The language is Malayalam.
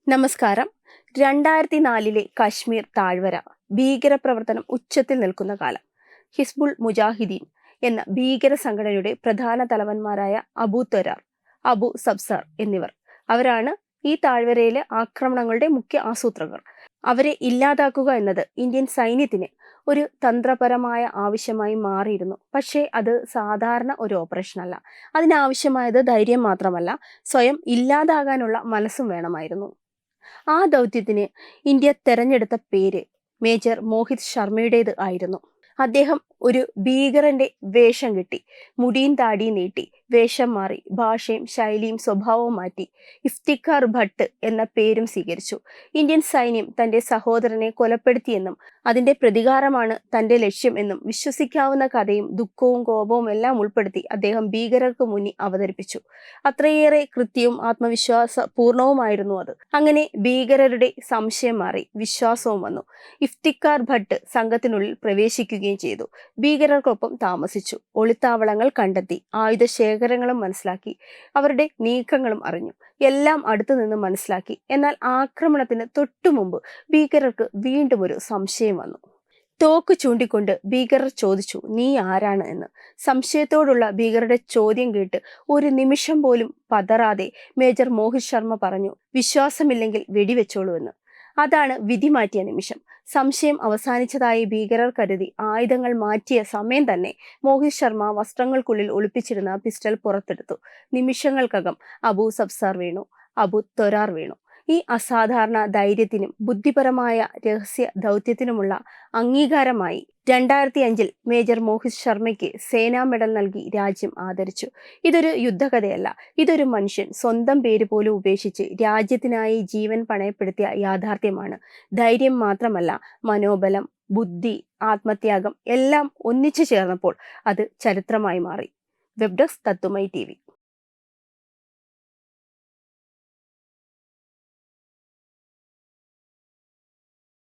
നമസ്കാരം. 2004 കശ്മീർ താഴ്വര ഭീകരപ്രവർത്തനം ഉച്ചത്തിൽ നിൽക്കുന്ന കാലം. ഹിസ്ബുൾ മുജാഹിദീൻ എന്ന ഭീകര സംഘടനയുടെ പ്രധാന തലവന്മാരായ അബു ത്വരാർ, അബു സബ്സാർ എന്നിവർ അവരാണ് ഈ താഴ്വരയിലെ ആക്രമണങ്ങളുടെ മുഖ്യ ആസൂത്രകർ. അവരെ ഇല്ലാതാക്കുക എന്നത് ഇന്ത്യൻ സൈന്യത്തിന് ഒരു തന്ത്രപരമായ ആവശ്യമായി മാറിയിരുന്നു. പക്ഷേ അത് സാധാരണ ഒരു ഓപ്പറേഷൻ അല്ല. അതിനാവശ്യമായത് ധൈര്യം മാത്രമല്ല, സ്വയം ഇല്ലാതാകാനുള്ള മനസ്സും വേണമായിരുന്നു. ആ ദൗത്യത്തിന് ഇന്ത്യ തെരഞ്ഞെടുത്ത പേര് മേജർ മോഹിത് ശർമ്മയുടേത് ആയിരുന്നു. അദ്ദേഹം ഒരു ഭീകരന്റെ വേഷം കെട്ടി, മുടിയും താടിയും നീട്ടി, വേഷം മാറി, ഭാഷയും ശൈലിയും സ്വഭാവവും മാറ്റി ഇഫ്തിഖാർ ഭട്ട് എന്ന പേരും സ്വീകരിച്ചു. ഇന്ത്യൻ സൈന്യം തന്റെ സഹോദരനെ കൊലപ്പെടുത്തിയെന്നും അതിന്റെ പ്രതികാരമാണ് തന്റെ ലക്ഷ്യം എന്നും വിശ്വസിക്കാവുന്ന കഥയും ദുഃഖവും കോപവും എല്ലാം ഉൾപ്പെടുത്തി അദ്ദേഹം ഭീകരർക്ക് മുന്നിൽ അവതരിപ്പിച്ചു. അത്രയേറെ കൃത്യവും ആത്മവിശ്വാസ പൂർണവുമായിരുന്നു അത്. അങ്ങനെ ഭീകരരുടെ സംശയം മാറി, വിശ്വാസവും വന്നു. ഇഫ്തിഖാർ ഭട്ട് സംഘത്തിനുള്ളിൽ പ്രവേശിക്കുകയും ചെയ്തു. ഭീകരർക്കൊപ്പം താമസിച്ചു, ഒളിത്താവളങ്ങൾ കണ്ടെത്തി, ആയുധ ശേഖരങ്ങളും മനസ്സിലാക്കി, അവരുടെ നീക്കങ്ങളും അറിഞ്ഞു, എല്ലാം അടുത്തുനിന്ന് മനസ്സിലാക്കി. എന്നാൽ ആക്രമണത്തിന് തൊട്ടുമുമ്പ് ഭീകരർക്ക് വീണ്ടും ഒരു സംശയം വന്നു. തോക്ക് ചൂണ്ടിക്കൊണ്ട് ഭീകരർ ചോദിച്ചു, "നീ ആരാണ്?" എന്ന്. സംശയത്തോടുള്ള ഭീകരരുടെ ചോദ്യം കേട്ട് ഒരു നിമിഷം പോലും പതറാതെ മേജർ മോഹിത് ശർമ്മ പറഞ്ഞു, "വിശ്വാസമില്ലെങ്കിൽ വെടിവെച്ചോളൂ" എന്ന്. അതാണ് വിധി മാറ്റിയ നിമിഷം. സംശയം അവസാനിച്ചതായി ഭീകരർ കരുതി ആയുധങ്ങൾ മാറ്റിയ സമയം തന്നെ മോഹിത് ശർമ്മ വസ്ത്രങ്ങൾക്കുള്ളിൽ ഒളിപ്പിച്ചിരുന്ന പിസ്റ്റൾ പുറത്തെടുത്തു. നിമിഷങ്ങൾക്കകം അബു സബ്സാർ വീണു, അബു ത്വരാർ വീണു. ഈ അസാധാരണ ധൈര്യത്തിനും ബുദ്ധിപരമായ രഹസ്യ ദൗത്യത്തിനുമുള്ള അംഗീകാരമായി 2005 മേജർ മോഹിത് ശർമ്മയ്ക്ക് സേനാ മെഡൽ നൽകി രാജ്യം ആദരിച്ചു. ഇതൊരു യുദ്ധകഥയല്ല, ഇതൊരു മനുഷ്യൻ സ്വന്തം പേര് പോലും ഉപേക്ഷിച്ച് രാജ്യത്തിനായി ജീവൻ പണയപ്പെടുത്തിയ യാഥാർത്ഥ്യമാണ്. ധൈര്യം മാത്രമല്ല, മനോബലം, ബുദ്ധി, ആത്മത്യാഗം എല്ലാം ഒന്നിച്ചു ചേർന്നപ്പോൾ അത് ചരിത്രമായി മാറി. വെബ് ഡെസ്ക് തത്തുമൈ TV.